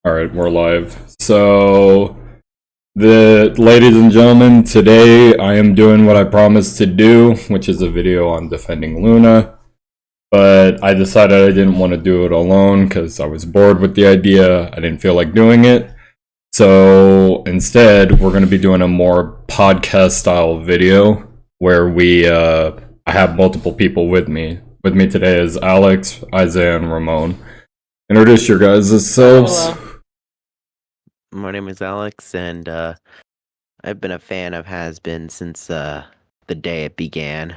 Alright, we're live. So, ladies and gentlemen, today I am doing what I promised to do, which is a video on defending Loona. But I decided I didn't want to do it alone because I was bored with the idea. I didn't feel like doing it. So, instead, we're going to be doing a more podcast style video where I have multiple people with me. With me today is Alex, Isaiah, and Ramon. Introduce your guys' selves. Hello. My name is Alex, and I've been a fan of Has-Been since the day it began.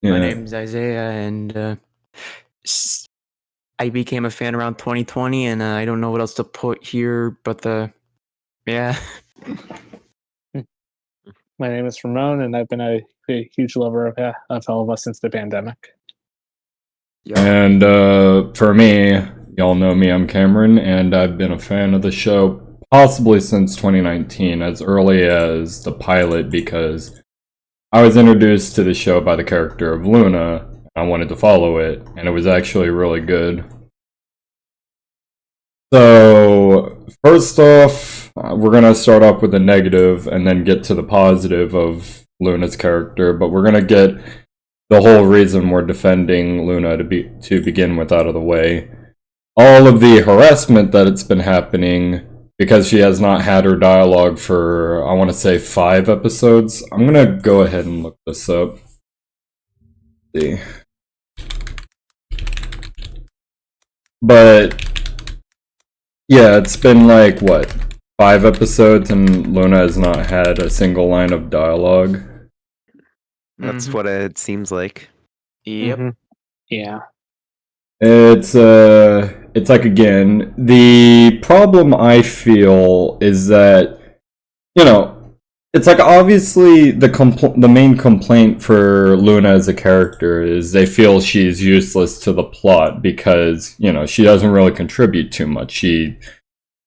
My name's Isaiah, and I became a fan around 2020, and I don't know what else to put here, but yeah. My name is Ramon, and I've been a huge lover of Helluvaboss since the pandemic. Yep. And for me, y'all know me, I'm Cameron, and I've been a fan of the show possibly since 2019, as early as the pilot, because I was introduced to the show by the character of Loona. I wanted to follow it, and it was actually really good. So, first off, we're going to start off with the negative and then get to the positive of Loona's character, but we're going to get the whole reason we're defending Loona to begin with out of the way. All of the harassment that it's been happening because she has not had her dialogue for, I want to say, 5 episodes. I'm going to go ahead and look this up. Let's see. But yeah, it's been like, what, 5 episodes and Loona has not had a single line of dialogue. That's what it seems like. Yep. Mm-hmm. Yeah. It's like, again, the problem I feel is that, you know, it's like obviously the main complaint for Loona as a character is they feel she's useless to the plot because, you know, she doesn't really contribute too much. She's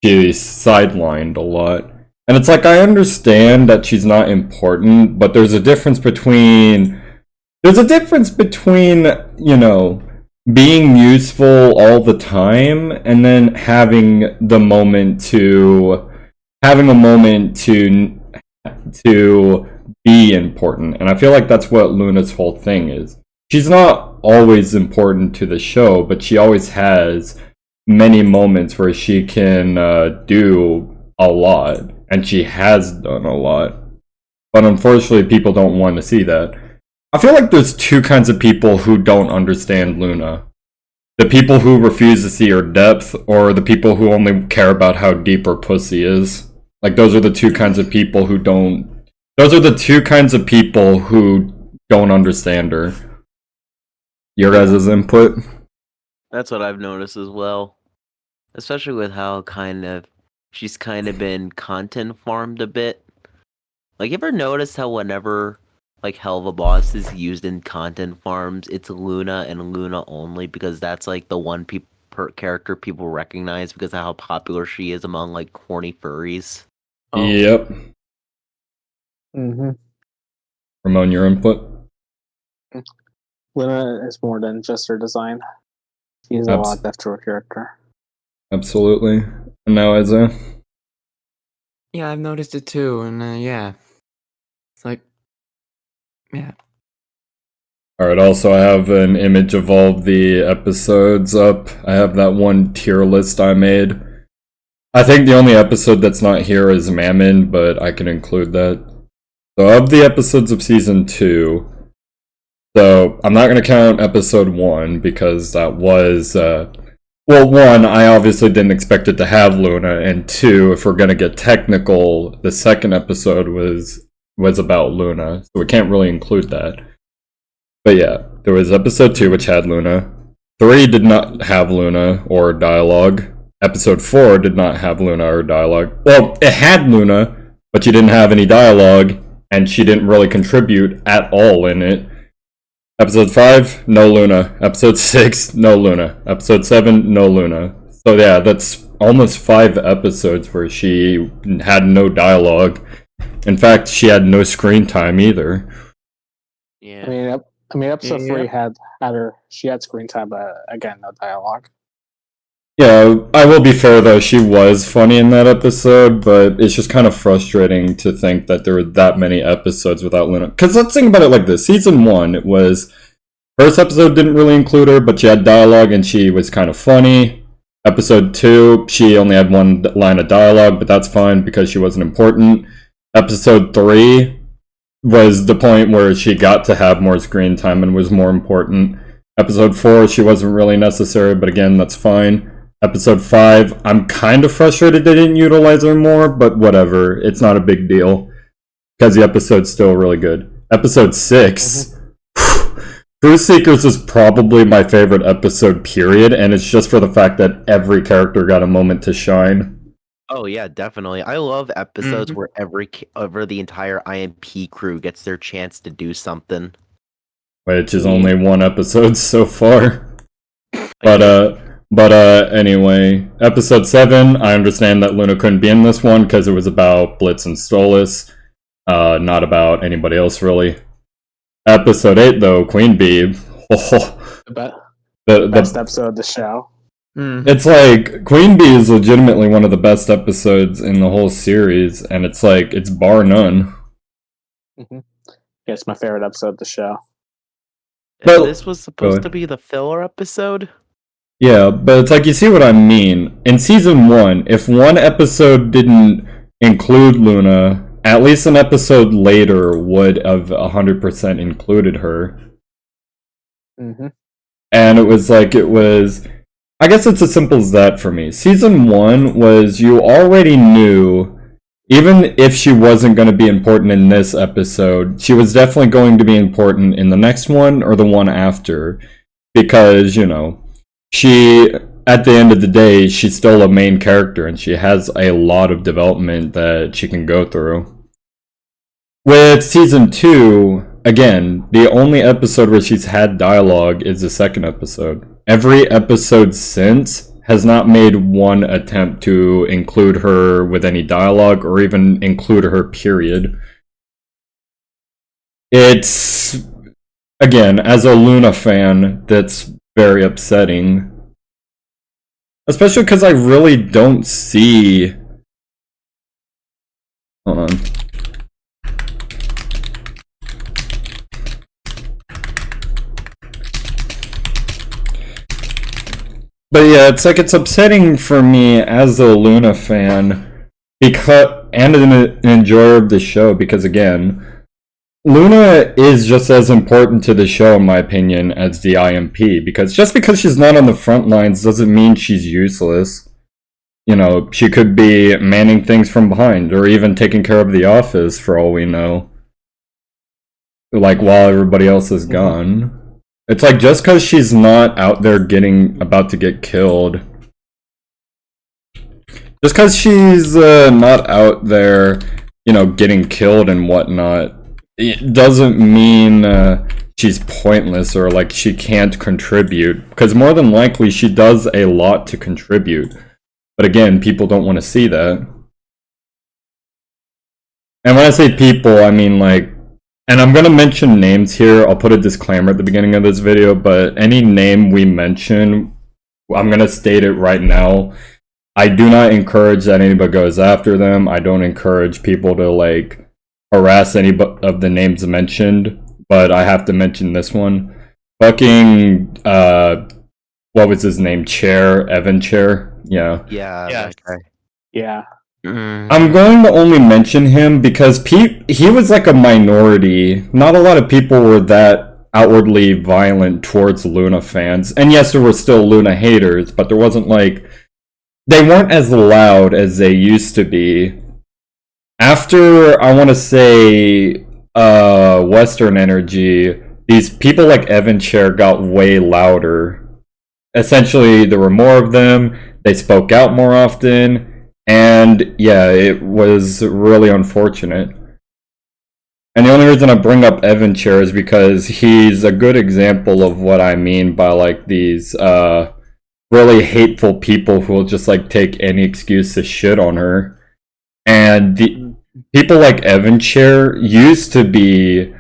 sidelined a lot. And it's like, I understand that she's not important, but there's a difference between, you know, being useful all the time and then having a moment to be important. And I feel like that's what Loona's whole thing is. She's not always important to the show, but she always has many moments where she can do a lot, and she has done a lot. But unfortunately, people don't want to see that. I feel like there's 2 kinds of people who don't understand Loona. The people who refuse to see her depth, or the people who only care about how deep her pussy is. Like, those are the 2 kinds of people who don't understand her. Your guys' input? That's what I've noticed as well. Especially with how she's kind of been content farmed a bit. Like, you ever notice how whenever like Helluvaboss is used in content farms, it's Loona and Loona only, because that's like the one character people recognize because of how popular she is among like horny furries. Oh. Yep. Mm-hmm. Ramon, your input? Loona is more than just her design. She's a lot depth to her character. Absolutely. And now Isaiah? Yeah, I've noticed it too, and yeah. It's like, yeah. Alright, also I have an image of all the episodes up. I have that one tier list I made. I think the only episode that's not here is Mammon, but I can include that. So of the episodes of Season 2, so I'm not going to count Episode 1 because that was, well, 1, I obviously didn't expect it to have Loona, and 2, if we're going to get technical, the second episode was about Loona, so we can't really include that. But yeah, there was Episode 2, which had Loona. 3 did not have Loona or dialogue. Episode 4 did not have Loona or dialogue. Well, it had Loona, but she didn't have any dialogue, and she didn't really contribute at all in it. Episode 5, no Loona. Episode 6, no Loona. Episode 7, no Loona. So yeah, that's almost 5 episodes where she had no dialogue. In fact, she had no screen time either. Yeah. I mean, I mean, episode Yeah. 3 had her. She had screen time, but again, no dialogue. Yeah, I will be fair though, she was funny in that episode, but it's just kind of frustrating to think that there were that many episodes without Loona. Because let's think about it like this. Season 1, it was... First episode didn't really include her, but she had dialogue and she was kind of funny. Episode 2, she only had one line of dialogue, but that's fine because she wasn't important. Episode 3 was the point where she got to have more screen time and was more important. Episode 4, she wasn't really necessary, but again, that's fine. Episode 5, I'm kind of frustrated they didn't utilize her more, but whatever. It's not a big deal. Because the episode's still really good. Episode 6, Truth Seekers is probably my favorite episode, period, and it's just for the fact that every character got a moment to shine. Oh yeah, definitely. I love episodes where the entire IMP crew gets their chance to do something. Which is only one episode so far. But anyway, episode 7, I understand that Loona couldn't be in this one because it was about Blitz and Stolas, not about anybody else really. Episode 8 though, Queen Bee. The best episode of the show. It's like, Queen Bee is legitimately one of the best episodes in the whole series, and it's like, it's bar none. Yeah, it's my favorite episode of the show. But- This was supposed to be the filler episode? Yeah, but it's like, you see what I mean. In season 1, if one episode didn't include Loona, at least an episode later would have 100% included her. And it was like, I guess it's as simple as that for me. Season 1 was, you already knew, even if she wasn't going to be important in this episode, she was definitely going to be important in the next one or the one after. Because, you know, she, at the end of the day, she's still a main character and she has a lot of development that she can go through. With season 2, again, the only episode where she's had dialogue is the second episode. Every episode since has not made one attempt to include her with any dialogue or even include her, period. It's, again, as a Loona fan, that's very upsetting. Especially because I really don't see... Hold on. But yeah, it's like, it's upsetting for me as a Loona fan, because, and an enjoyer of the show, because again, Loona is just as important to the show, in my opinion, as the IMP, because just because she's not on the front lines doesn't mean she's useless. You know, she could be manning things from behind, or even taking care of the office, for all we know. Like, while everybody else is gone. It's like, just because she's not out there about to get killed. Just because she's not out there, you know, getting killed and whatnot, it doesn't mean she's pointless or like she can't contribute. Because more than likely, she does a lot to contribute. But again, people don't want to see that. And when I say people, I mean like, and I'm going to mention names here. I'll put a disclaimer at the beginning of this video, but any name we mention, I'm going to state it right now. I do not encourage that anybody goes after them. I don't encourage people to, like, harass any of the names mentioned, but I have to mention this one. Fucking, what was his name? Evan Chair? Yeah. Yeah. Okay. Yeah. I'm going to only mention him because he was like a minority. Not a lot of people were that outwardly violent towards Loona fans. And yes, there were still Loona haters, but there wasn't like... They weren't as loud as they used to be. After, I want to say, Western Energy, these people like Evan Chair got way louder. Essentially, there were more of them. They spoke out more often. And yeah, it was really unfortunate. And the only reason I bring up Evan Chair is because he's a good example of what I mean by like these really hateful people who will just like take any excuse to shit on her. And the people like Evan Chair used to be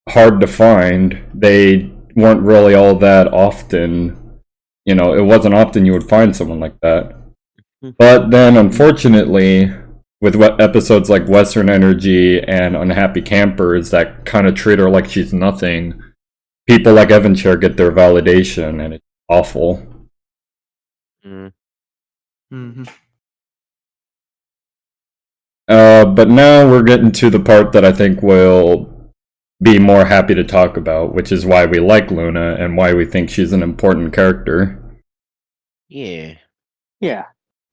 hard to find. They weren't really all that often. You know, it wasn't often you would find someone like that. But then, unfortunately, with episodes like Western Energy and Unhappy Campers that kind of treat her like she's nothing, people like Evan Chair get their validation, and it's awful. Mm-hmm. But now we're getting to the part that I think we'll be more happy to talk about, which is why we like Loona and why we think she's an important character. Yeah. Yeah.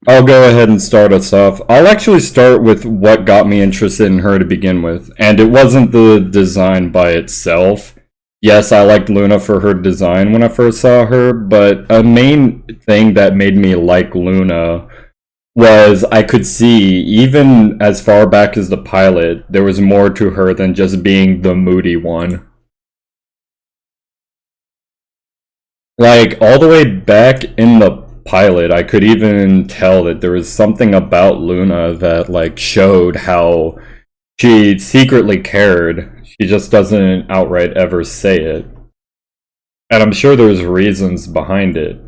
I'll go ahead and start us off. I'll actually start with what got me interested in her to begin with, and it wasn't the design by itself. Yes, I liked Loona for her design when I first saw her, but a main thing that made me like Loona was I could see, even as far back as the pilot, there was more to her than just being the moody one. Like, all the way back in the pilot, I could even tell that there was something about Loona that, like, showed how she secretly cared. She just doesn't outright ever say it. And I'm sure there's reasons behind it.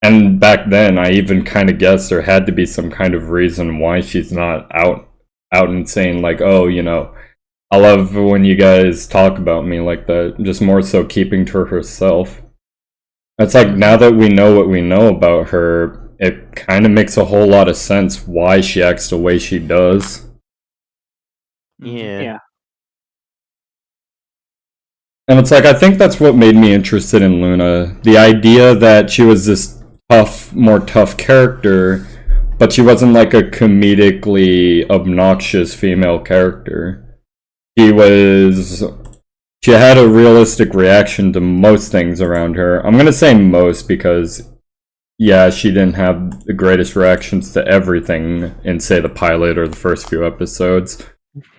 And back then, I even kind of guessed there had to be some kind of reason why she's not out and saying, like, oh, you know, I love when you guys talk about me like that. Just more so keeping to herself. It's like, now that we know what we know about her, it kind of makes a whole lot of sense why she acts the way she does. Yeah. Yeah. And it's like, I think that's what made me interested in Loona. The idea that she was this more tough character, but she wasn't like a comedically obnoxious female character. She had a realistic reaction to most things around her. I'm gonna say most because, yeah, she didn't have the greatest reactions to everything in, say, the pilot or the first few episodes.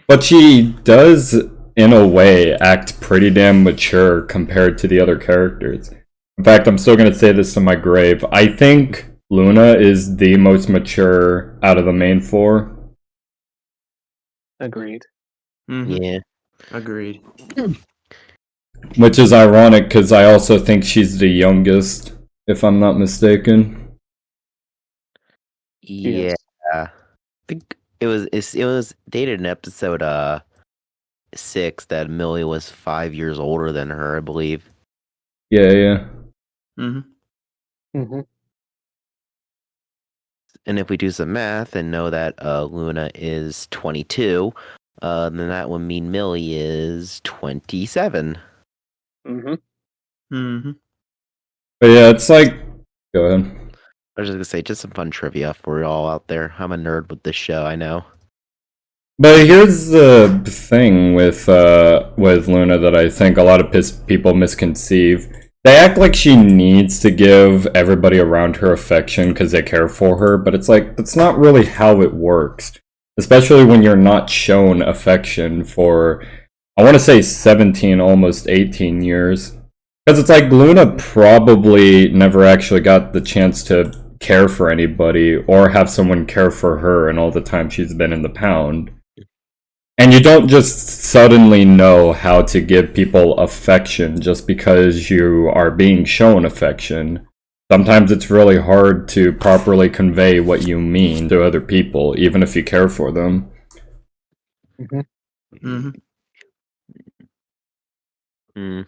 But she does, in a way, act pretty damn mature compared to the other characters. In fact, I'm still going to say this to my grave. I think Loona is the most mature out of the main four. Agreed. Mm-hmm. Yeah. Agreed. Which is ironic because I also think she's the youngest, if I'm not mistaken. Yeah. I think it was dated in episode 6 that Millie was 5 years older than her, I believe. Yeah. Mm-hmm. Mm-hmm. And if we do some math and know that Loona is 22, then that would mean Millie is 27. Mm-hmm. Mm-hmm. But yeah, it's like... Go ahead. I was just gonna say, just some fun trivia for y'all out there. I'm a nerd with this show, I know. But here's the thing with Loona that I think a lot of people misconceive. They act like she needs to give everybody around her affection because they care for her, but it's like, that's not really how it works. Especially when you're not shown affection for, I want to say 17, almost 18 years. Because it's like, Loona probably never actually got the chance to care for anybody or have someone care for her in all the time she's been in the pound. And you don't just suddenly know how to give people affection just because you are being shown affection. Sometimes it's really hard to properly convey what you mean to other people, even if you care for them. Mm-hmm. Mm-hmm.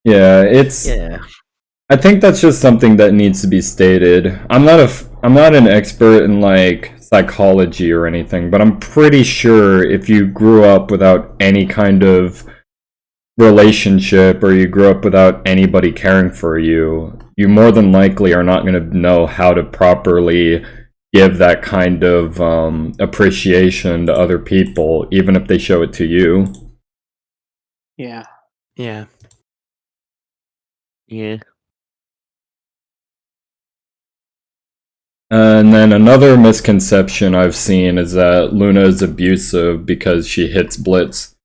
Yeah, Yeah. I think that's just something that needs to be stated. I'm not an expert in like psychology or anything, but I'm pretty sure if you grew up without any kind of relationship or you grew up without anybody caring for you, you more than likely are not going to know how to properly give that kind of appreciation to other people, even if they show it to you. Yeah. Yeah. Yeah. And then another misconception I've seen is that Loona is abusive because she hits Blitz.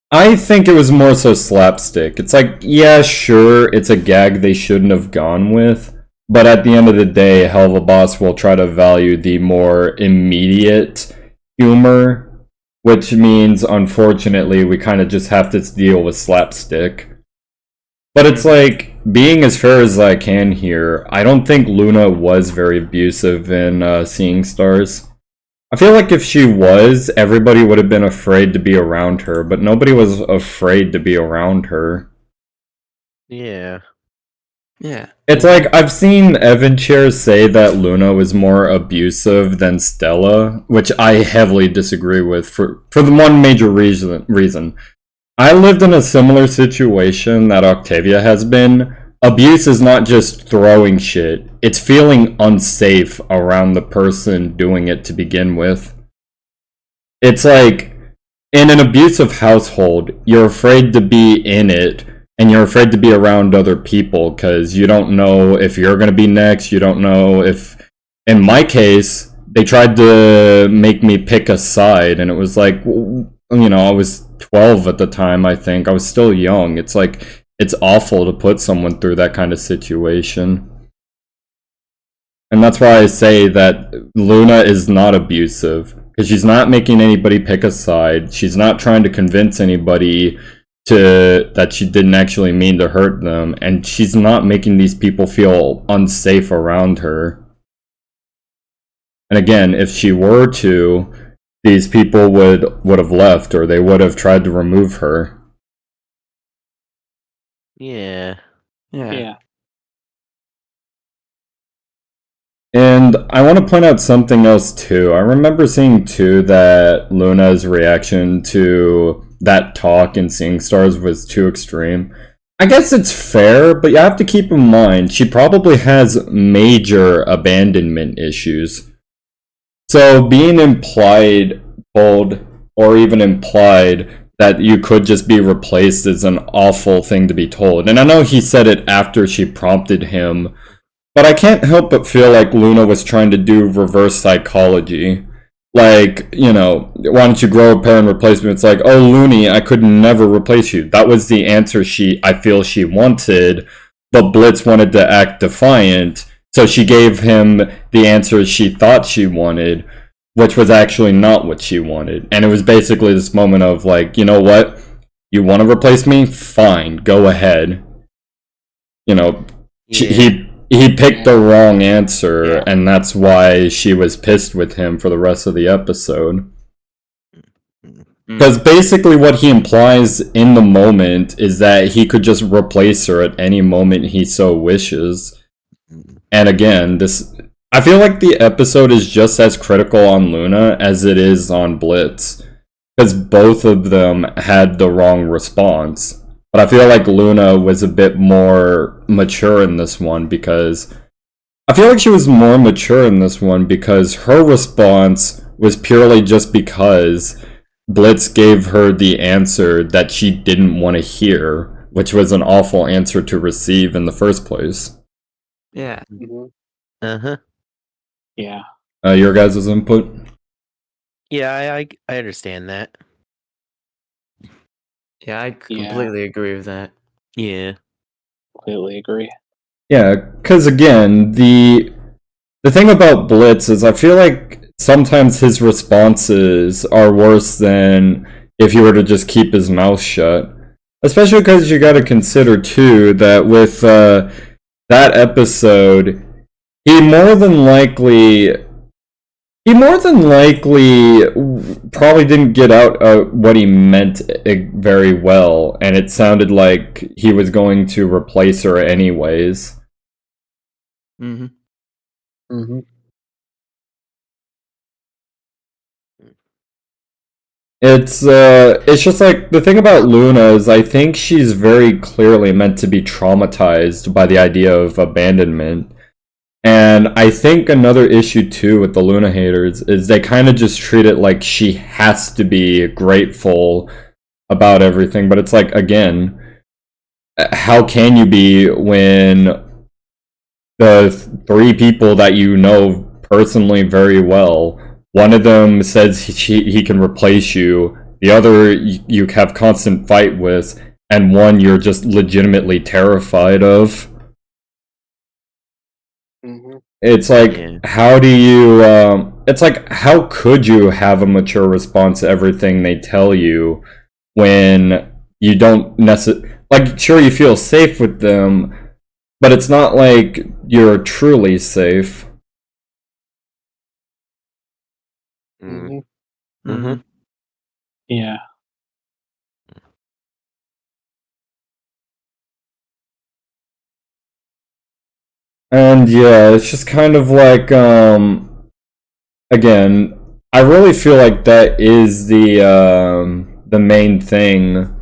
I think it was more so slapstick. It's like, yeah, sure, it's a gag they shouldn't have gone with, but at the end of the day, Helluvaboss will try to value the more immediate humor which means, unfortunately, we kind of just have to deal with slapstick. But it's like, being as fair as I can here, I don't think Loona was very abusive in Seeing Stars. I feel like if she was, everybody would have been afraid to be around her, but nobody was afraid to be around her. Yeah. Yeah. It's like, I've seen Evan Chair say that Loona was more abusive than Stella, which I heavily disagree with for the one major reason. I lived in a similar situation that Octavia has been. Abuse is not just throwing shit, it's feeling unsafe around the person doing it to begin with. It's like, in an abusive household, you're afraid to be in it, and you're afraid to be around other people, because you don't know if you're going to be next, you don't know if... In my case, they tried to make me pick a side, and it was like, I was 12 at the time, I think. I was still young. It's like, it's awful to put someone through that kind of situation. And that's why I say that Loona is not abusive. Because she's not making anybody pick a side. She's not trying to convince anybody that she didn't actually mean to hurt them. And she's not making these people feel unsafe around her. And again, if she were to, these people would have left, or they would have tried to remove her. Yeah. Yeah. And I want to point out something else too. I remember seeing too that Luna's reaction to that talk in Seeing Stars was too extreme. I guess it's fair, but you have to keep in mind she probably has major abandonment issues. So being told, or even implied that you could just be replaced is an awful thing to be told. And I know he said it after she prompted him, but I can't help but feel like Loona was trying to do reverse psychology. Like, why don't you grow a pair and replace me? It's like, oh, Looney, I could never replace you. That was the answer I feel she wanted, but Blitz wanted to act defiant, so she gave him the answer she thought she wanted, which was actually not what she wanted. And it was basically this moment of like, you know what? You want to replace me? Fine, go ahead. He picked the wrong answer, and that's why she was pissed with him for the rest of the episode. Because basically what he implies in the moment is that he could just replace her at any moment he so wishes. And again, I feel like the episode is just as critical on Loona as it is on Blitz. Because both of them had the wrong response. But I feel like Loona was a bit more mature in this one because... I feel like she was more mature in this one because her response was purely just because Blitz gave her the answer that she didn't want to hear, which was an awful answer to receive in the first place. Yeah. Uh-huh. Yeah. Your guys' input? Yeah, I understand that. Yeah, I completely agree with that. Yeah. Completely agree. Yeah, because again, the thing about Blitz is I feel like sometimes his responses are worse than if he were to just keep his mouth shut. Especially because you gotta consider, too, that with that episode, he more than likely probably didn't get out what he meant very well, and it sounded like he was going to replace her anyways. It's just like, the thing about Loona is I think she's very clearly meant to be traumatized by the idea of abandonment. And I think another issue too with the Loona haters is they kind of just treat it like she has to be grateful about everything. But it's like, again, how can you be when the three people that you know personally very well, one of them says he can replace you, the other you have constant fight with, and one you're just legitimately terrified of? It's like, how do you... it's like, how could you have a mature response to everything they tell you when you don't necessarily, like, sure, you feel safe with them, but it's not like you're truly safe. Mm. Mhm. Mhm. Yeah. And yeah, it's just kind of like, again, I really feel like that is the main thing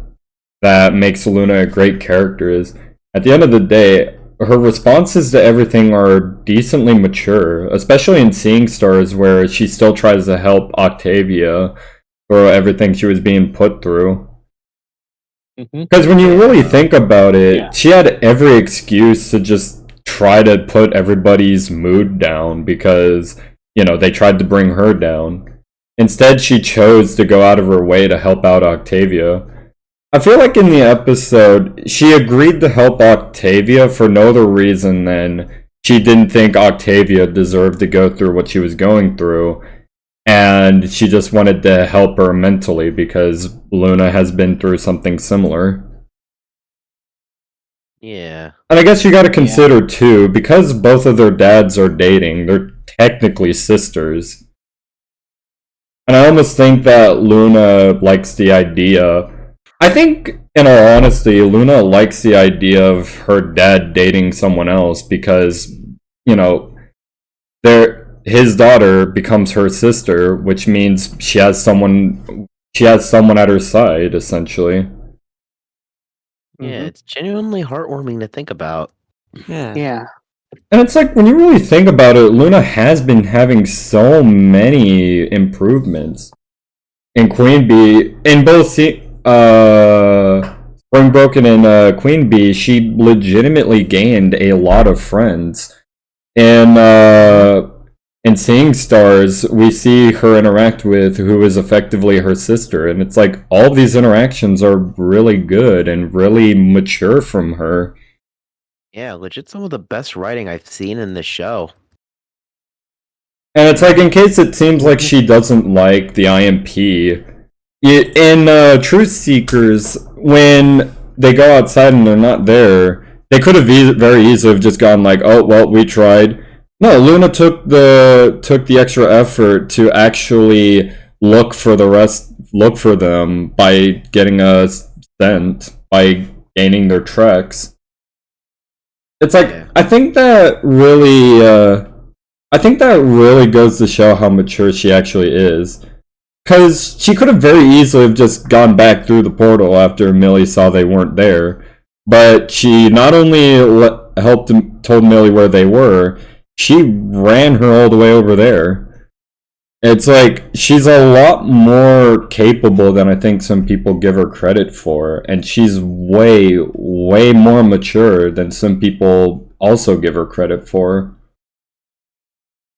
that makes Loona a great character. Is at the end of the day, her responses to everything are decently mature, especially in Seeing Stars, where she still tries to help Octavia through everything she was being put through. Mhm. Because when you Yeah. really think about it, Yeah. she had every excuse to just try to put everybody's mood down because, you know, they tried to bring her down. Instead, she chose to go out of her way to help out Octavia. I feel like in the episode, she agreed to help Octavia for no other reason than she didn't think Octavia deserved to go through what she was going through, and she just wanted to help her mentally because Loona has been through something similar. Yeah. And I guess you gotta consider too, because both of their dads are dating, they're technically sisters. And I almost think that Loona likes the idea. I think, in all honesty, Loona likes the idea of her dad dating someone else because, you know, his daughter becomes her sister, which means she has someone at her side, essentially. Yeah, Mhm. it's genuinely heartwarming to think about. Yeah. Yeah. And it's like, when you really think about it, Loona has been having so many improvements. In Queen Bee, in both Spring Broken and Queen Bee, she legitimately gained a lot of friends. In Seeing Stars, we see her interact with who is effectively her sister, and it's like all these interactions are really good and really mature from her. Yeah, legit some of the best writing I've seen in the show. And it's like, in case it seems like she doesn't like the IMP, in Truth Seekers, when they go outside and they're not there, they could have very easily have just gone like, "Oh well, we tried." No, Loona took the extra effort to actually look for them by getting a scent, by gaining their tracks. It's like, Yeah. I think that really goes to show how mature she actually is. Because she could have very easily have just gone back through the portal after Millie saw they weren't there. But she not only told Millie where they were, she ran her all the way over there. It's like, she's a lot more capable than I think some people give her credit for. And she's way, way more mature than some people also give her credit for.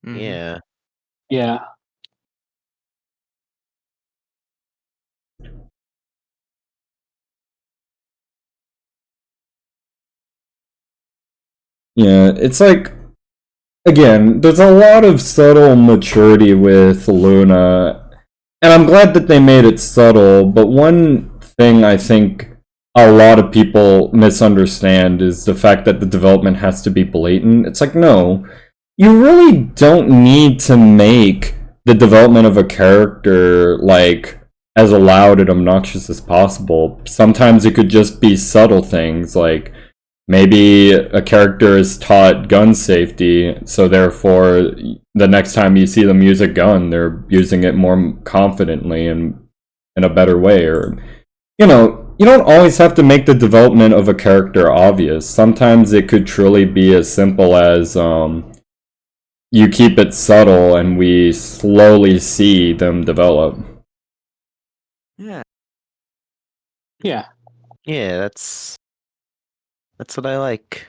Mhm. Yeah. Yeah. Yeah, it's like, again, there's a lot of subtle maturity with Loona, and I'm glad that they made it subtle, but one thing I think a lot of people misunderstand is the fact that the development has to be blatant. It's like, no, you really don't need to make the development of a character, like, as loud and obnoxious as possible. Sometimes it could just be subtle things, like maybe a character is taught gun safety, so therefore the next time you see them use a gun, they're using it more confidently and in a better way. Or, you don't always have to make the development of a character obvious. Sometimes it could truly be as simple as you keep it subtle and we slowly see them develop. Yeah. Yeah. Yeah, that's what I like.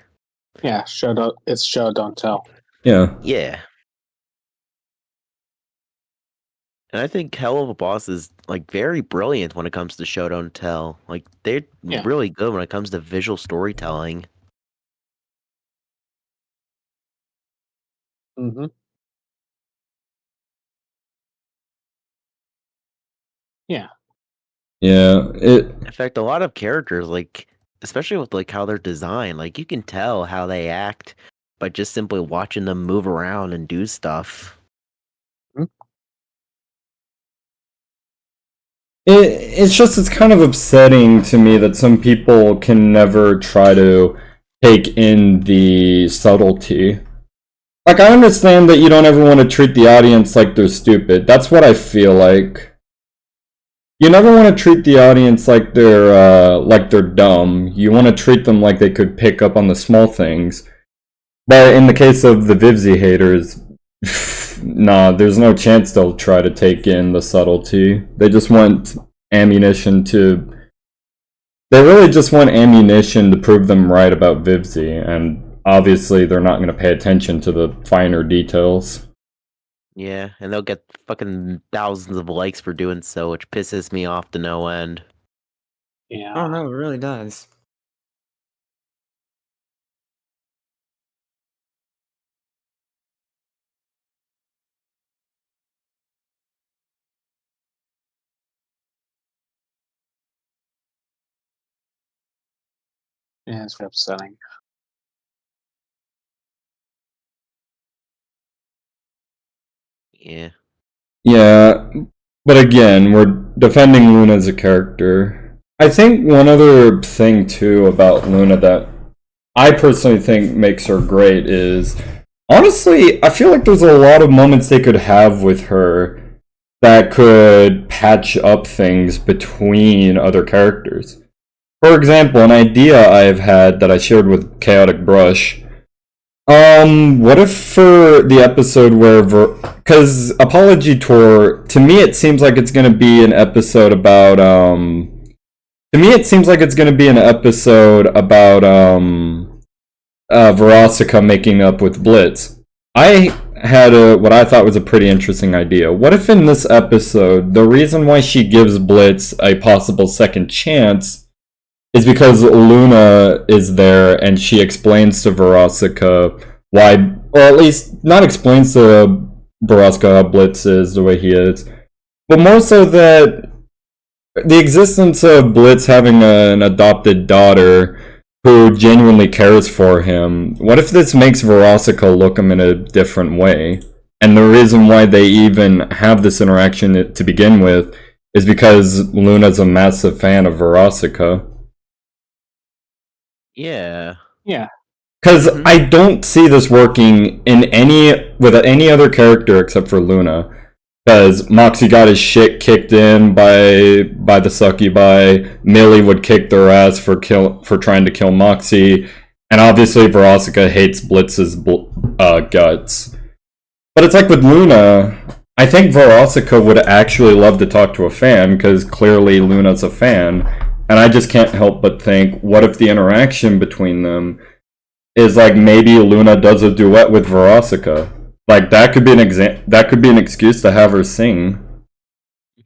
Yeah. It's show don't tell. Yeah. Yeah. And I think Helluvaboss is like very brilliant when it comes to show don't tell. Like they're Yeah. really good when it comes to visual storytelling. Mm-hmm. Yeah, it In fact, a lot of characters, like especially with like how they're designed, like you can tell how they act by just simply watching them move around and do stuff. it's kind of upsetting to me that some people can never try to take in the subtlety. Like, I understand that you don't ever want to treat the audience like they're stupid. That's what I feel like. You never want to treat the audience like they're dumb. You want to treat them like they could pick up on the small things. But in the case of the Vivzy haters, nah, there's no chance they'll try to take in the subtlety. They just want ammunition to. They really just want ammunition to prove them right about Vivzy, and obviously they're not going to pay attention to the finer details. Yeah, and they'll get fucking thousands of likes for doing so, which pisses me off to no end. Yeah. Oh no, it really does. Yeah, it's very upsetting. Yeah. Yeah, but again, we're defending Loona as a character. I think one other thing too about Loona that I personally think makes her great is, honestly, I feel like there's a lot of moments they could have with her that could patch up things between other characters. For example, an idea I've had that I shared with Chaotic Brush. What if for the episode where because Apology Tour, to me it seems like it's gonna be an episode about to me it seems like it's gonna be an episode about Verosika making up with Blitz. I had what I thought was a pretty interesting idea. What if in this episode the reason why she gives Blitz a possible second chance is because Loona is there and she explains to Verosika why, or at least not explains to Verosika how Blitz is the way he is, but more so that the existence of Blitz having an adopted daughter who genuinely cares for him. What if this makes Verosika look him in a different way? And the reason why they even have this interaction to begin with is because Luna's a massive fan of Verosika. Yeah. Yeah. Because I don't see this working with any other character except for Loona. Because Moxie got his shit kicked in by the succubi. Millie would kick their ass for trying to kill Moxie, and obviously Verosika hates Blitz's guts. But it's like with Loona, I think Verosika would actually love to talk to a fan because clearly Luna's a fan, and I just can't help but think, what if the interaction between them is like maybe Loona does a duet with Verosika? Like that could be an excuse to have her sing.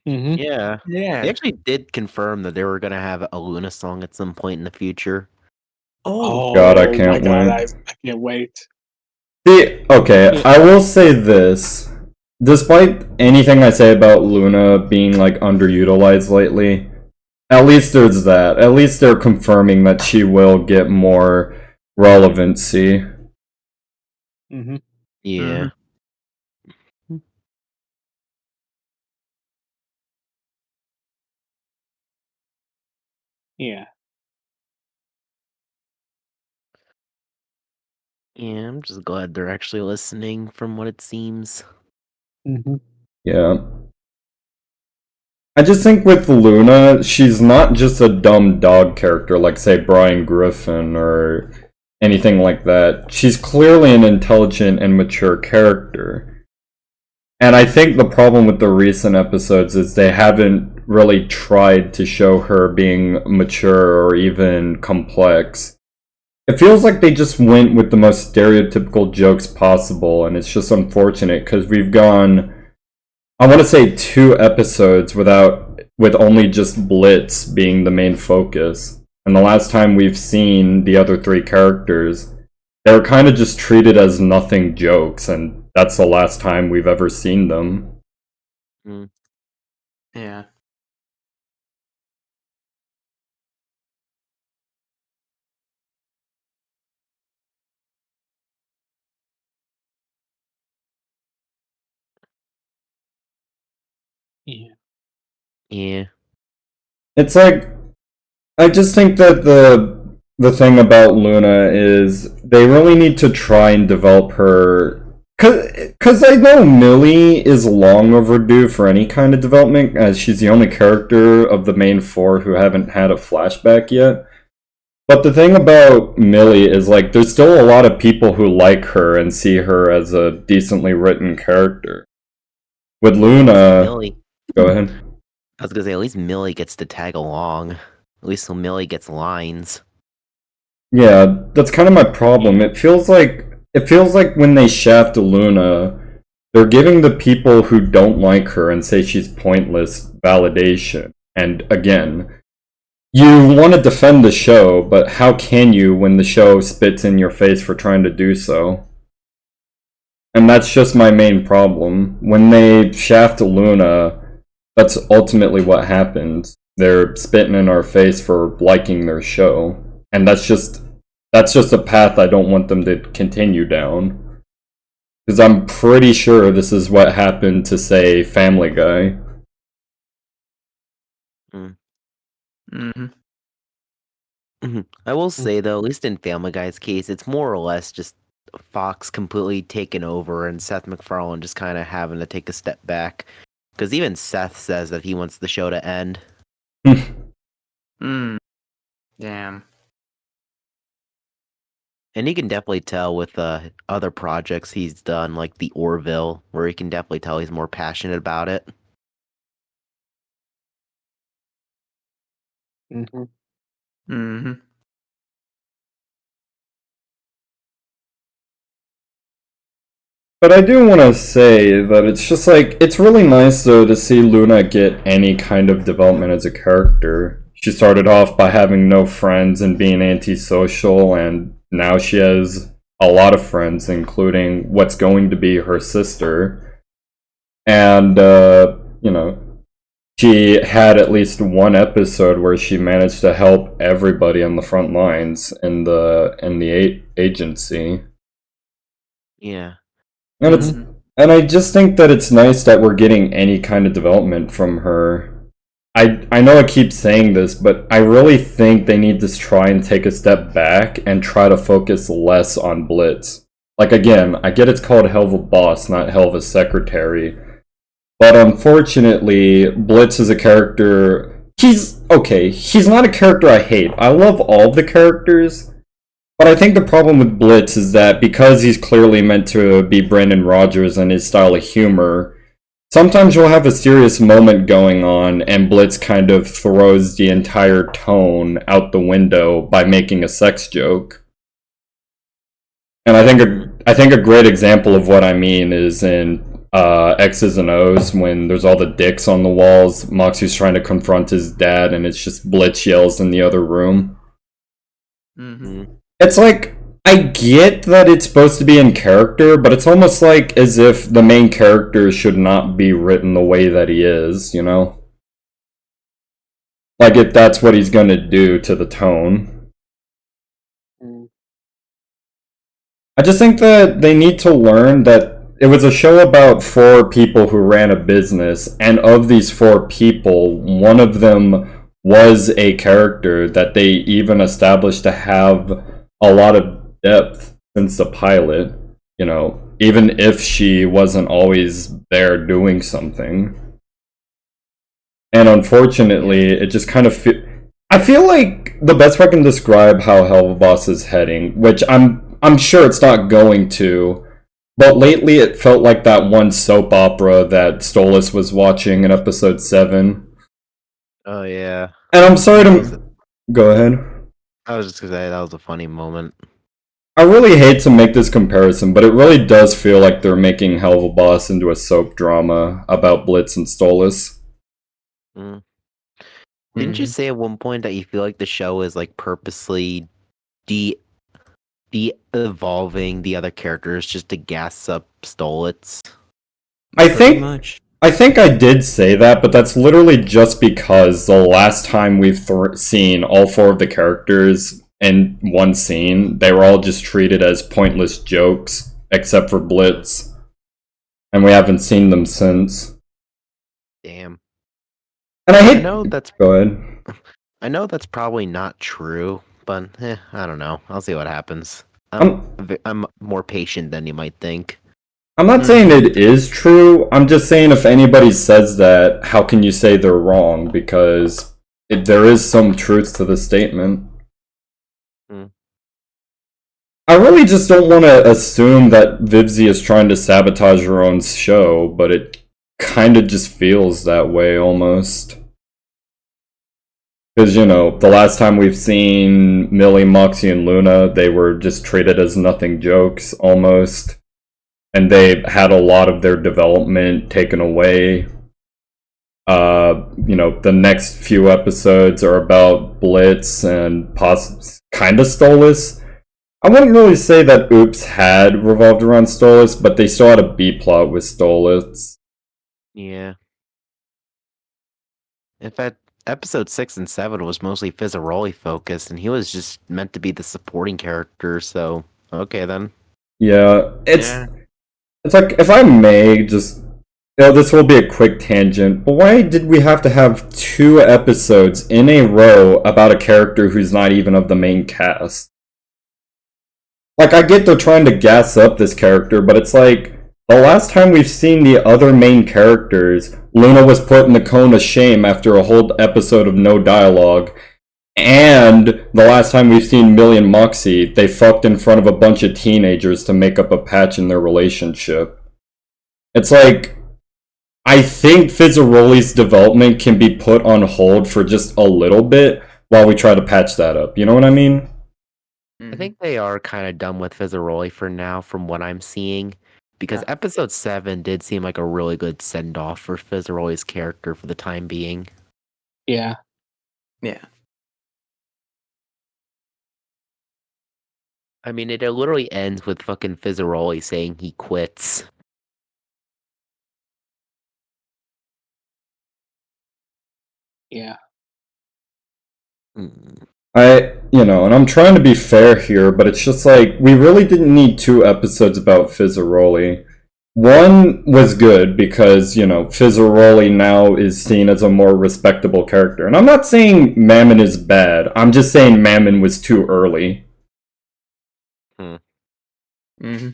Mm-hmm. Yeah. Yeah. They actually did confirm that they were gonna have a Loona song at some point in the future. Oh, God, I my can't God, wait. I can't wait. Okay, I will say this. Despite anything I say about Loona being like underutilized lately, at least there's that. At least they're confirming that she will get more relevancy. Mm-hmm. Yeah. Yeah. Yeah, I'm just glad they're actually listening from what it seems. Mm-hmm. Yeah. I just think with Loona, she's not just a dumb dog character like, say, Brian Griffin or anything like that. She's clearly an intelligent and mature character. And I think the problem with the recent episodes is they haven't really tried to show her being mature or even complex. It feels like they just went with the most stereotypical jokes possible, and it's just unfortunate because we've gone, I want to say, 2 episodes with only just Blitz being the main focus. And the last time we've seen the other 3 characters, they were kind of just treated as nothing jokes, and that's the last time we've ever seen them. yeah. Yeah. Yeah. It's like, I just think that the thing about Loona is they really need to try and develop her. Because I know Millie is long overdue for any kind of development, as she's the only character of the main four who haven't had a flashback yet. But the thing about Millie is, like, there's still a lot of people who like her and see her as a decently written character. With Loona, Millie. go ahead. I was gonna say, at least Millie gets to tag along. At least so Millie gets lines. Yeah, that's kind of my problem. It feels like when they shaft Loona, they're giving the people who don't like her and say she's pointless validation. And again, you want to defend the show, but how can you when the show spits in your face for trying to do so? And that's just my main problem. When they shaft Loona, that's ultimately what happens. They're spitting in our face for liking their show. And that's just a path I don't want them to continue down. Because I'm pretty sure this is what happened to, say, Family Guy. Mm-hmm. I will say though, at least in Family Guy's case, it's more or less just Fox completely taking over and Seth MacFarlane just kind of having to take a step back. Because even Seth says that he wants the show to end. Damn. And you can definitely tell with other projects he's done, like the Orville, where you can definitely tell he's more passionate about it. Mm-hmm. Mm-hmm. But I do want to say that it's just like, it's really nice though to see Loona get any kind of development as a character. She started off by having no friends and being antisocial, and now she has a lot of friends, including what's going to be her sister. And, you know, she had at least one episode where she managed to help everybody on the front lines in the agency. Yeah. And it's and I just think that it's nice that we're getting any kind of development from her. I know I keep saying this, but I really think they need to try and take a step back and try to focus less on Blitz. Like, again, I get it's called Helluvaboss, not Helva's secretary. But unfortunately, Blitz is a character. He's okay. He's not a character I hate. I love all the characters. But I think the problem with Blitz is that because he's clearly meant to be Brandon Rogers and his style of humor, sometimes you'll have a serious moment going on and Blitz kind of throws the entire tone out the window by making a sex joke. And I think a great example of what I mean is in X's and O's, when there's all the dicks on the walls. Moxie's trying to confront his dad and it's just Blitz yells in the other room. It's like, I get that it's supposed to be in character, but it's almost like as if the main character should not be written the way that he is, you know? Like, if that's what he's gonna do to the tone. I just think that they need to learn that it was a show about 4 people who ran a business, and of these 4 people, one of them was a character that they even established to have a lot of depth since the pilot, you know, even if she wasn't always there doing something. And unfortunately, it just kind of I feel like the best way I can describe how Helluvaboss is heading, which I'm sure it's not going to, but lately it felt like that one soap opera that Stolas was watching in episode 7. Oh yeah. And I'm sorry to go ahead. I was just gonna say that was a funny moment. I really hate to make this comparison, but it really does feel like they're making Helluvaboss into a soap drama about Blitz and Stolas. Didn't you say at one point that you feel like the show is like purposely de-evolving the other characters just to gas up Stolitz? I Pretty much. think I did say that, but that's literally just because the last time we've seen all 4 of the characters in one scene, they were all just treated as pointless jokes, except for Blitz. And we haven't seen them since. Damn. And I hate. know that's Go ahead. I know that's probably not true, but I don't know. I'll see what happens. I'm I'm more patient than you might think. I'm not saying it is true. I'm just saying if anybody says that, how can you say they're wrong? Because there is some truth to the statement. Hmm. I really just don't want to assume that Vivzy is trying to sabotage her own show, but it kind of just feels that way almost. Because, you know, the last time we've seen Millie, Moxie, and Loona, they were just treated as nothing jokes almost. And they had a lot of their development taken away. You know, the next few episodes are about Blitz and kind of Stolas. I wouldn't really say that Oops had revolved around Stolas, but they still had a B plot with Stolas. Yeah. In fact, episode 6 and 7 was mostly Fizzaroli focused, and he was just meant to be the supporting character, so okay then. Yeah, it's like, if I may just, you know, this will be a quick tangent, but why did we have to have 2 episodes in a row about a character who's not even of the main cast? Like, I get they're trying to gas up this character, but it's like, the last time we've seen the other main characters, Loona was put in the cone of shame after a whole episode of no dialogue, and the last time we've seen Millie and Moxie, they fucked in front of a bunch of teenagers to make up a patch in their relationship. It's like, I think Fizzaroli's development can be put on hold for just a little bit while we try to patch that up. You know what I mean? I think they are kind of done with Fizzaroli for now, from what I'm seeing, because Yeah. episode 7 did seem like a really good send off for Fizzaroli's character for the time being. Yeah. Yeah. I mean, it literally ends with fucking Fizzaroli saying he quits. Yeah. Hmm. You know, and I'm trying to be fair here, but it's just like, we really didn't need 2 episodes about Fizzaroli. One was good because, you know, Fizzaroli now is seen as a more respectable character. And I'm not saying Mammon is bad, I'm just saying Mammon was too early. Mm-hmm.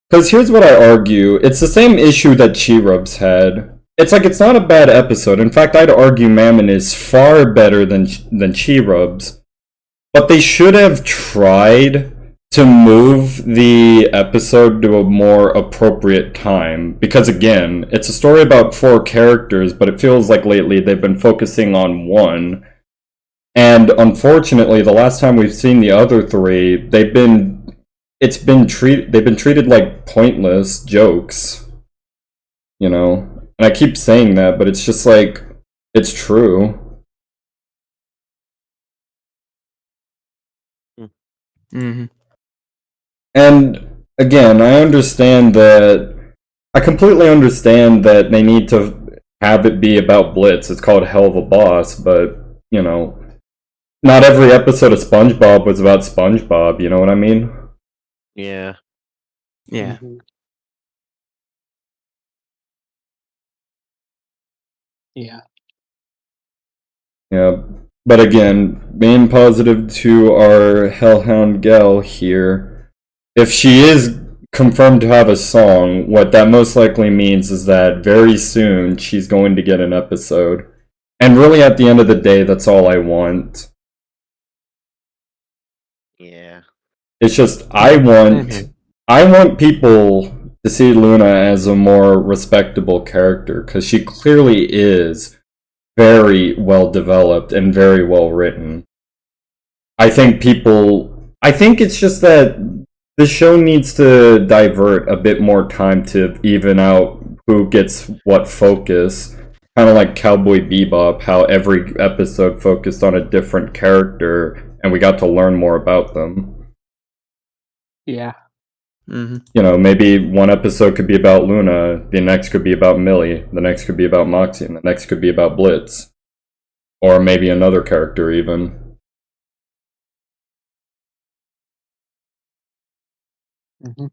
Because here's what I argue, it's the same issue that Chirubs had. It's like, it's not a bad episode. In fact, I'd argue Mammon is far better than Chirubs. But they should have tried to move the episode to a more appropriate time. Because again, it's a story about 4 characters, but it feels like lately they've been focusing on one. And unfortunately, the last time we've seen the other 3, they've been treated like pointless jokes. You know? And I keep saying that, but it's just like, it's true. Mm-hmm. And again, I completely understand that they need to have it be about Blitz. It's called Helluvaboss, but, you know, not every episode of SpongeBob was about SpongeBob, you know what I mean? Yeah. Yeah. Mhm. Yeah. Yeah. But again, being positive to our Hellhound gal here, if she is confirmed to have a song, what that most likely means is that very soon she's going to get an episode. And really, at the end of the day, that's all I want. Yeah. It's just, Same here. I want people to see Loona as a more respectable character, because she clearly is very well developed and very well written. I think it's just that the show needs to divert a bit more time to even out who gets what focus. Kind of like Cowboy Bebop, how every episode focused on a different character and we got to learn more about them. Yeah. Mm-hmm. You know, maybe one episode could be about Loona, the next could be about Millie, the next could be about Moxie, and the next could be about Blitz. Or maybe another character, even. Mhm.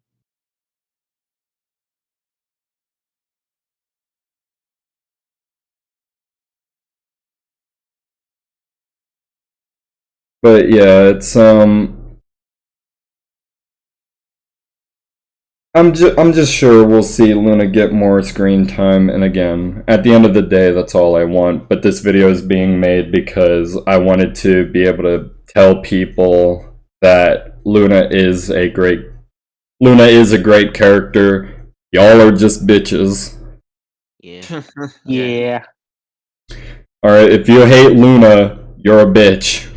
But yeah, it's I'm just sure we'll see Loona get more screen time, and again, at the end of the day, that's all I want. But this video is being made because I wanted to be able to tell people that Loona is a great character. Y'all are just bitches. Yeah. Yeah. Alright, if you hate Loona, you're a bitch.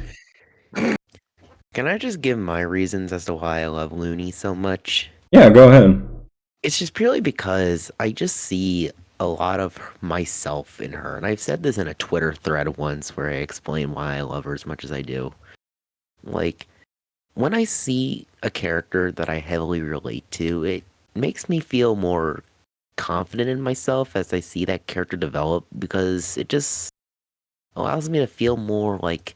Can I just give my reasons as to why I love Looney so much? Yeah, go ahead. It's just purely because I just see a lot of myself in her. And I've said this in a Twitter thread once where I explain why I love her as much as I do. Like, when I see a character that I heavily relate to, it makes me feel more confident in myself as I see that character develop, because it just allows me to feel more like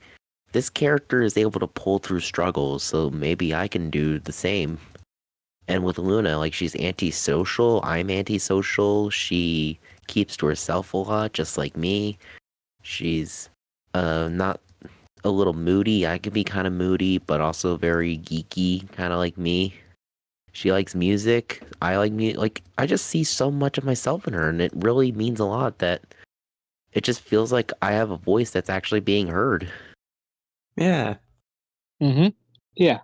this character is able to pull through struggles, so maybe I can do the same. And with Loona, like, she's antisocial, I'm antisocial, she keeps to herself a lot, just like me. She's not a little moody. I can be kind of moody, but also very geeky, kind of like me. She likes music. I like music. Like, I just see so much of myself in her, and it really means a lot that it just feels like I have a voice that's actually being heard. Yeah. Mm-hmm. Yeah.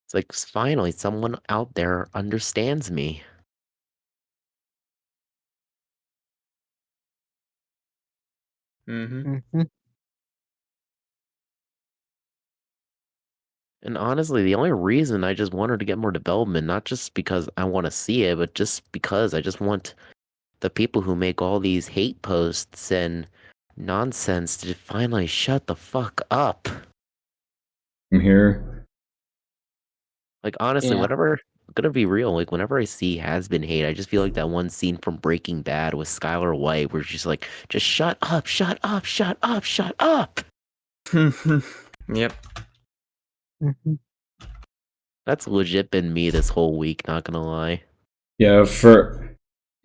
It's like, finally, someone out there understands me. Mm-hmm. Mm-hmm. And honestly, the only reason I just want her to get more development, not just because I want to see it, but just because I just want the people who make all these hate posts and nonsense to finally shut the fuck up. I'm here. Like, honestly, Yeah. whenever, I'm gonna be real, like, whenever I see has been hate, I just feel like that one scene from Breaking Bad with Skylar White where she's like, just shut up, shut up, shut up, shut up. Yep. Mm-hmm. That's legit been me this whole week, not gonna lie. Yeah, for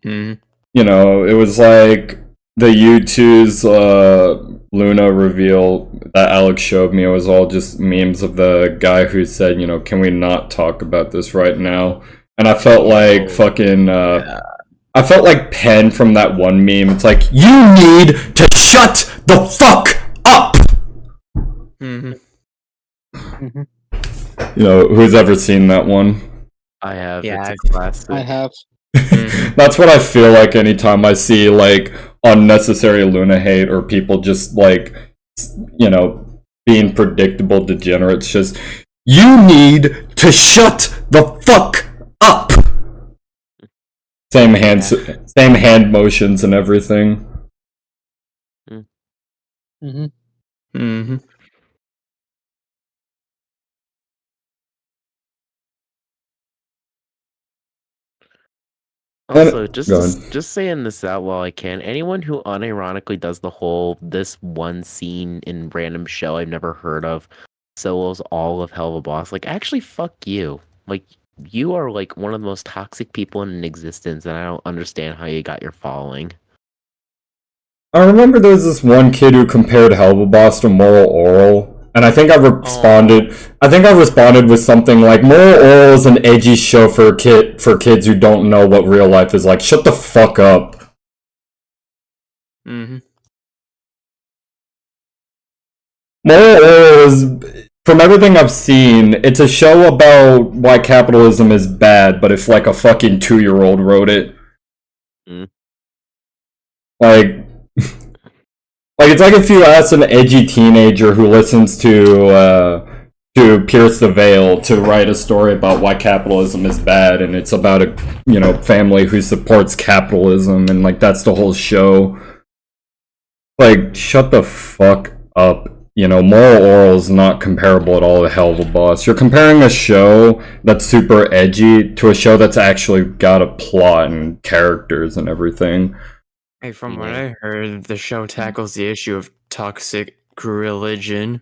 Mm-hmm. you know, it was like the U2's Loona reveal that Alex showed me. It was all just memes of the guy who said, you know, can we not talk about this right now? And I felt like fucking I felt like Penn from that one meme. It's like, you need to shut the fuck up. Mm-hmm. Mm-hmm. You know, who's ever seen that one? I have, Yeah, it's a classic. I have. That's what I feel like anytime I see like unnecessary Loona hate or people just like, you know, being predictable degenerates. Just, you need to shut the fuck up. Same hand motions and everything. Mm-hmm. Mm-hmm. Also, Go ahead. just saying this out while I can, anyone who unironically does the whole this one scene in random show I've never heard of solos all of Helluvaboss, like, actually fuck you. Like, you are like one of the most toxic people in existence, and I don't understand how you got your following. I remember there was this one kid who compared Helluvaboss to Moral Oral, and I think I responded. I think I responded with something like, "Moral Oral is an edgy show for kids who don't know what real life is like. Shut the fuck up." Mm-hmm. Moral Oral is, from everything I've seen, it's a show about why capitalism is bad, but if like a fucking 2-year-old wrote it, like. Like, it's like if you ask an edgy teenager who listens to Pierce the Veil to write a story about why capitalism is bad, and it's about a, you know, family who supports capitalism, and like that's the whole show. Like, shut the fuck up. You know, Moral Oral is not comparable at all to Helluvaboss. You're comparing a show that's super edgy to a show that's actually got a plot and characters and everything. Hey, from what I heard, the show tackles the issue of toxic religion.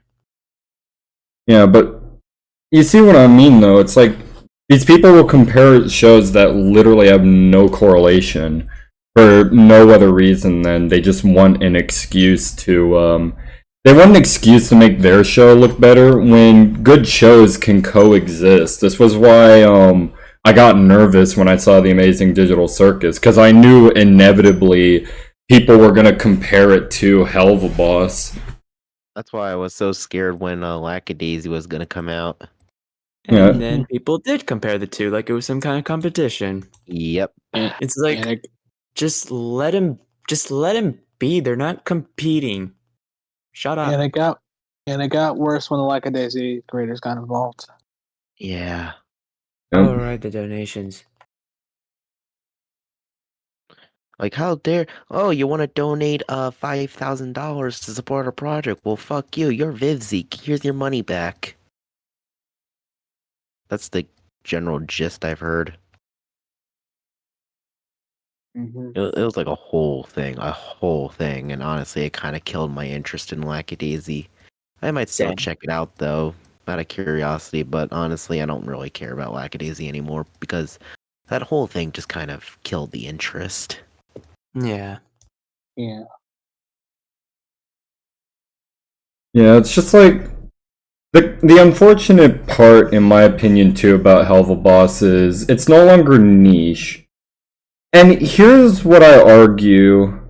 Yeah, but you see what I mean, though? It's like, these people will compare shows that literally have no correlation for no other reason than they just want an excuse to they want an excuse to make their show look better when good shows can coexist. This was why I got nervous when I saw The Amazing Digital Circus, because I knew inevitably people were gonna compare it to Helluvaboss. That's why I was so scared when Lackadaisy was gonna come out. And Yeah. then people did compare the two like it was some kind of competition. Yep. It's like just let him be. They're not competing. Shut up. And it got worse when the Lackadaisy creators got involved. Yeah. Oh right, the donations. Like, how dare? Oh, you want to donate $5,000 to support a project? Well, fuck you. You're Vivzy. Here's your money back. That's the general gist I've heard. Mm-hmm. It was like a whole thing, and honestly, it kind of killed my interest in Lackadaisy. I might still Same. check it out though, out of curiosity, but honestly, I don't really care about Lackadaisy anymore because that whole thing just kind of killed the interest. Yeah. Yeah. Yeah, it's just like the unfortunate part, in my opinion, too, about Helluvaboss is it's no longer niche. And here's what I argue.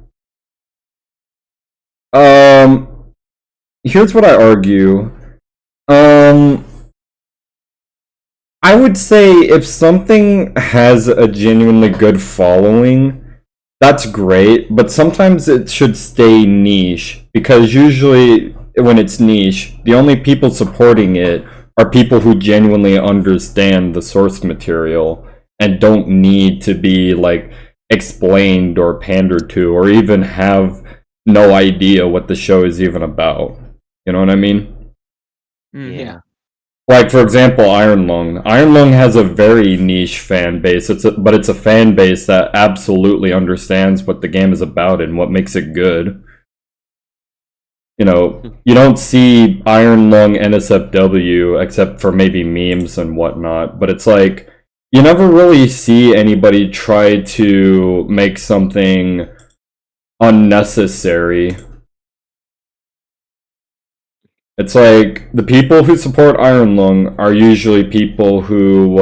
Here's what I argue. I would say if something has a genuinely good following, that's great, but sometimes it should stay niche, because usually when it's niche, the only people supporting it are people who genuinely understand the source material and don't need to be like explained or pandered to, or even have no idea what the show is even about. You know what I mean? Yeah. Like, for example, Iron Lung. Iron Lung has a very niche fan base, but it's a fan base that absolutely understands what the game is about and what makes it good. You know, you don't see Iron Lung NSFW except for maybe memes and whatnot, but it's like, you never really see anybody try to make something unnecessary. It's like, the people who support Iron Lung are usually people who,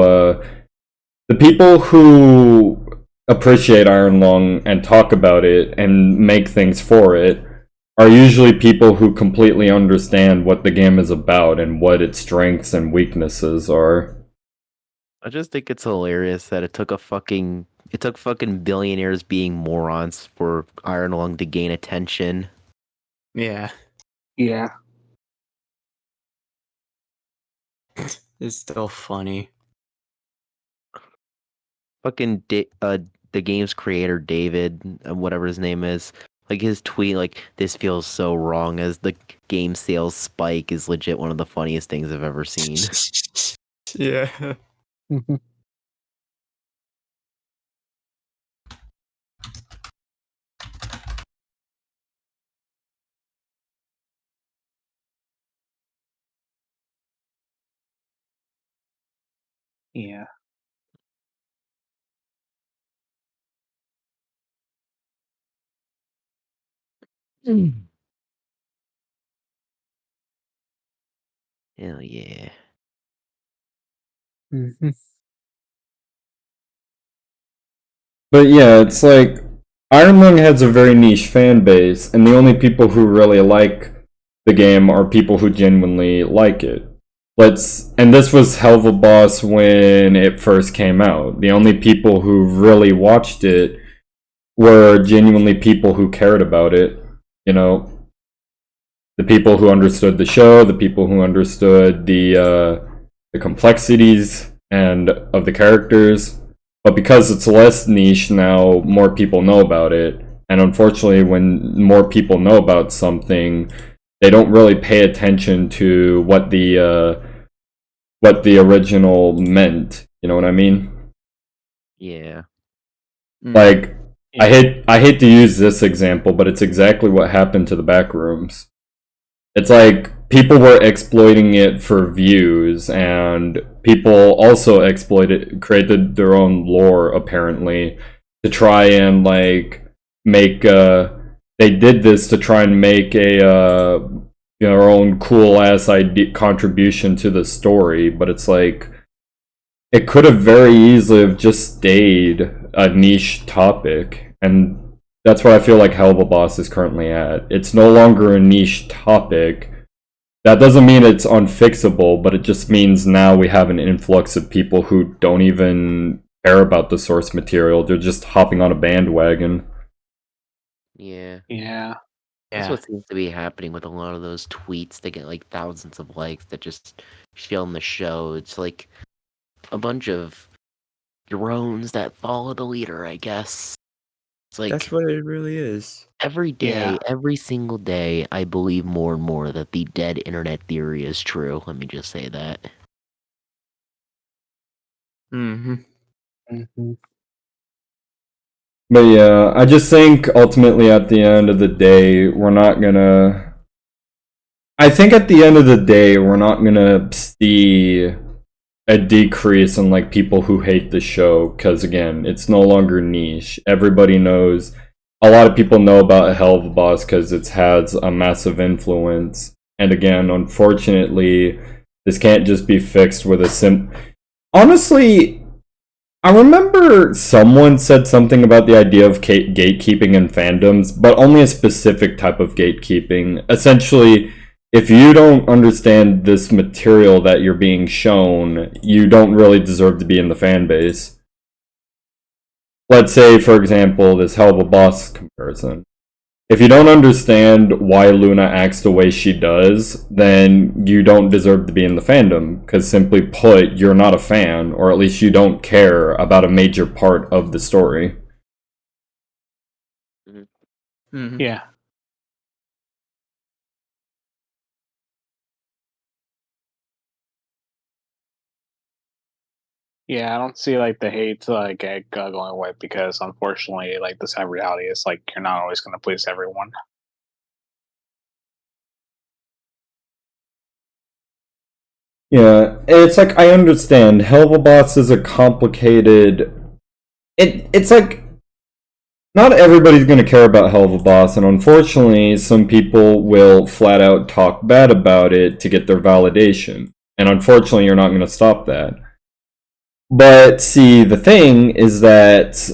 the people who appreciate Iron Lung and talk about it and make things for it are usually people who completely understand what the game is about and what its strengths and weaknesses are. I just think it's hilarious that it took fucking billionaires being morons for Iron Lung to gain attention. Yeah. Yeah. It's still funny. Fucking the game's creator David, whatever his name is, like his tweet, like, "This feels so wrong," as the game sales spike, is legit one of the funniest things I've ever seen. Yeah. Yeah. Hell yeah. Mm-hmm. But yeah, it's like, Iron Lung has a very niche fan base, and the only people who really like the game are people who genuinely like it. And this was Helluvaboss when it first came out. The only people who really watched it were genuinely people who cared about it. You know, the people who understood the show, the people who understood the complexities and of the characters. But because it's less niche now, more people know about it. And unfortunately, when more people know about something, they don't really pay attention to what the original meant. You know what I mean? Yeah. Like, I hate to use this example, but it's exactly what happened to the Backrooms. It's like people were exploiting it for views, and people also created their own lore, apparently, to try and like make they did this to try and make our own cool ass idea contribution to the story, but it's like it could have very easily have just stayed a niche topic, and that's what I feel like Helluvaboss is currently at. It's no longer a niche topic. That doesn't mean it's unfixable, but it just means now we have an influx of people who don't even care about the source material. They're just hopping on a bandwagon. Yeah. Yeah. That's Yeah. what seems to be happening with a lot of those tweets that get like thousands of likes that just shit on the show. It's like a bunch of drones that follow the leader, I guess. It's like That's what it really is. every day, Yeah. every single day, I believe more and more that the dead internet theory is true. Let me just say that. Mm-hmm. Mm-hmm. But yeah, I just think ultimately at the end of the day, we're not gonna. I think at the end of the day, we're not gonna see a decrease in like people who hate the show, because again, it's no longer niche. Everybody knows. A lot of people know about Helluvaboss because it has a massive influence. And again, unfortunately, this can't just be fixed with a Honestly, I remember someone said something about the idea of gatekeeping in fandoms, but only a specific type of gatekeeping. Essentially, if you don't understand this material that you're being shown, you don't really deserve to be in the fan base. Let's say, for example, this Helluvaboss comparison. If you don't understand why Loona acts the way she does, then you don't deserve to be in the fandom, because simply put, you're not a fan, or at least you don't care about a major part of the story. Mm-hmm. Yeah. Yeah, I don't see like the hate like going away because unfortunately, like the sad reality is like you're not always going to please everyone. Yeah, it's like, I understand, Helluvaboss is a complicated... It's like, not everybody's going to care about Helluvaboss, and unfortunately, some people will flat out talk bad about it to get their validation. And unfortunately, you're not going to stop that. But see, the thing is that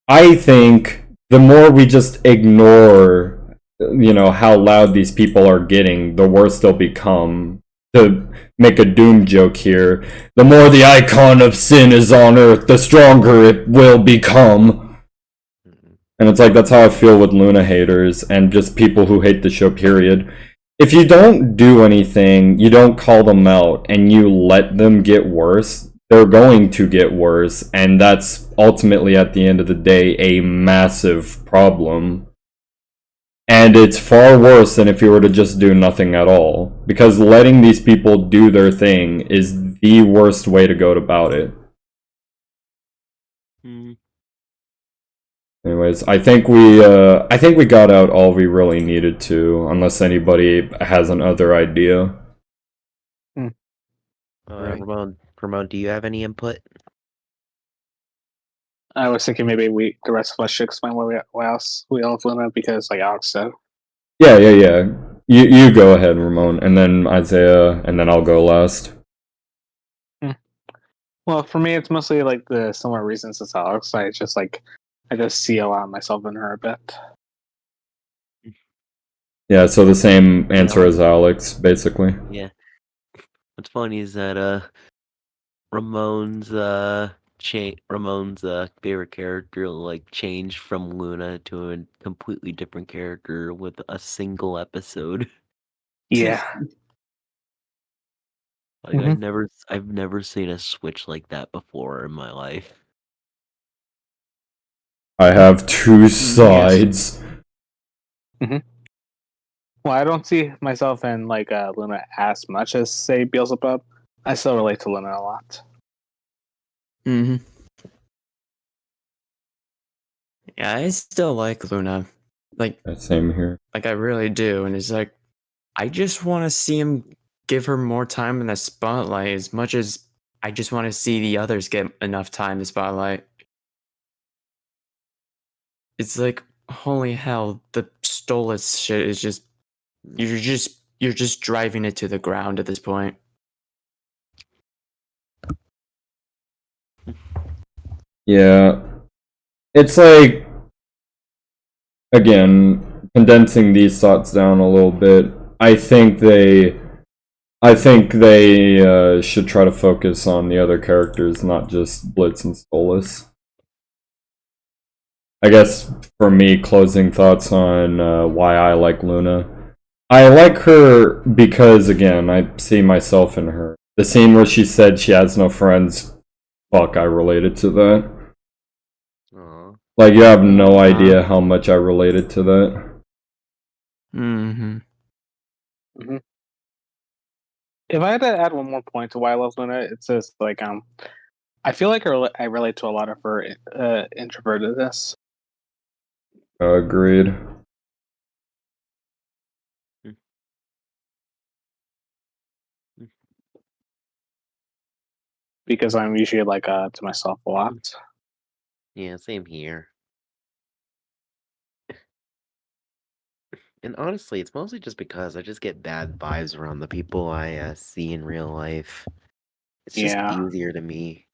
I think the more we just ignore, how loud these people are getting, the worse they'll become. To make a doom joke here, the more the icon of sin is on Earth, the stronger it will become. And it's like, that's how I feel with Loona haters and just people who hate the show, period. If you don't do anything, you don't call them out, and you let them get worse, they're going to get worse, and that's ultimately, at the end of the day, a massive problem. And it's far worse than if you were to just do nothing at all, because letting these people do their thing is the worst way to go about it. Anyways, I think we got out all we really needed to, unless anybody has another idea. Right. Ramon, do you have any input? I was thinking maybe the rest of us should explain why else we all have Luna because like Alex said. Yeah. You go ahead, Ramon, and then Isaiah, and then I'll go last. Well, for me, it's mostly like the similar reasons as Alex. I just see a lot of myself in her a bit. Yeah, so the same answer as Alex, basically. Yeah. What's funny is that Ramon's favorite character like changed from Loona to a completely different character with a single episode. Yeah. Like I've never seen a switch like that before in my life. I have two sides. Well, I don't see myself in like Luna as much as say Beelzebub. I still relate to Luna a lot. Mm-hmm. Yeah, I still like Loona. Like Same here. I really do. And it's like, I just want to see him give her more time in the spotlight as much as I just want to see the others get enough time in the spotlight. It's like, holy hell, the Stolas shit is just, you're just you're just driving it to the ground at this point. Yeah. It's like, again, condensing these thoughts down a little bit. I think they should try to focus on the other characters, not just Blitz and Stolas. I guess for me, closing thoughts on why I like Loona. I like her because, again, I see myself in her. The scene where she said she has no friends, fuck, I related to that. Aw. Like, you have no idea how much I related to that. Mm-hmm. If I had to add one more point to why I love Luna, it's just like I feel like I relate to a lot of her introvertedness. Agreed. Because I'm usually like to myself a lot. Yeah, same here. And honestly, it's mostly just because I just get bad vibes around the people I see in real life. It's just Yeah. easier to me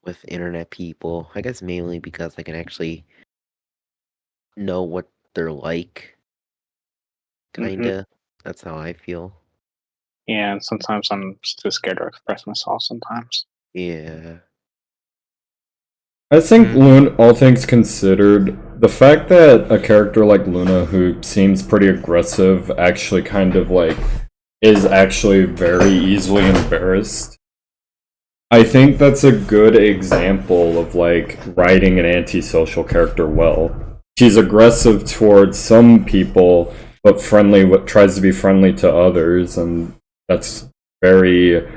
with internet people. I guess mainly because I can actually know what they're like. Kinda. That's how I feel. Yeah, and sometimes I'm too scared to express myself sometimes. Yeah. I think Loona, all things considered, the fact that a character like Loona, who seems pretty aggressive, actually kind of like is actually very easily embarrassed. I think that's a good example of like writing an antisocial character well. She's aggressive towards some people, but friendly. What tries to be friendly to others, and that's very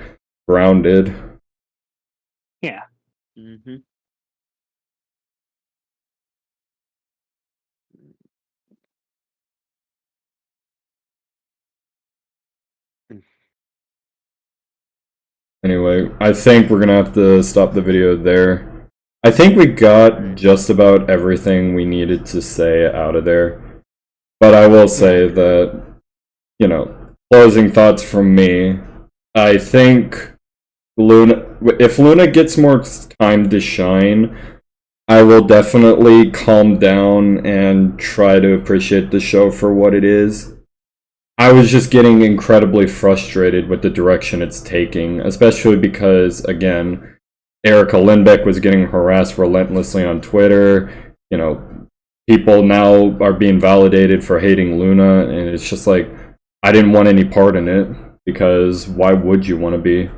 grounded. Yeah. Mm-hmm. Anyway, I think we're gonna have to stop the video there. I think we got just about everything we needed to say out of there. But I will say that, you know, closing thoughts from me, I think Loona, if Loona gets more time to shine, I will definitely calm down and try to appreciate the show for what it is. I was just getting incredibly frustrated with the direction it's taking, especially because, again, Erica Lindbeck was getting harassed relentlessly on Twitter. You know, people now are being validated for hating Loona, and it's just like, I didn't want any part in it, because why would you want to be?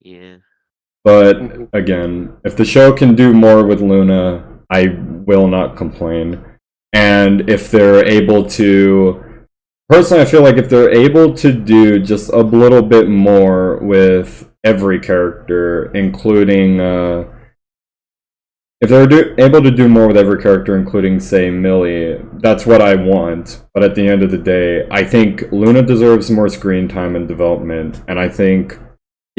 Yeah. But again, if the show can do more with Loona, I will not complain. And if they're able to, personally, I feel like if they're able to do just a little bit more with every character, including, if they're able to do more with every character, including, say, Millie, that's what I want. But at the end of the day, I think Loona deserves more screen time and development, and I think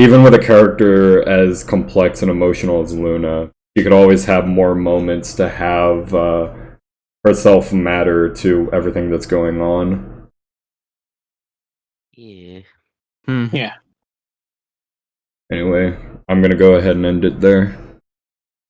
even with a character as complex and emotional as Loona, she could always have more moments to have herself matter to everything that's going on. Yeah. Yeah. Anyway, I'm gonna go ahead and end it there.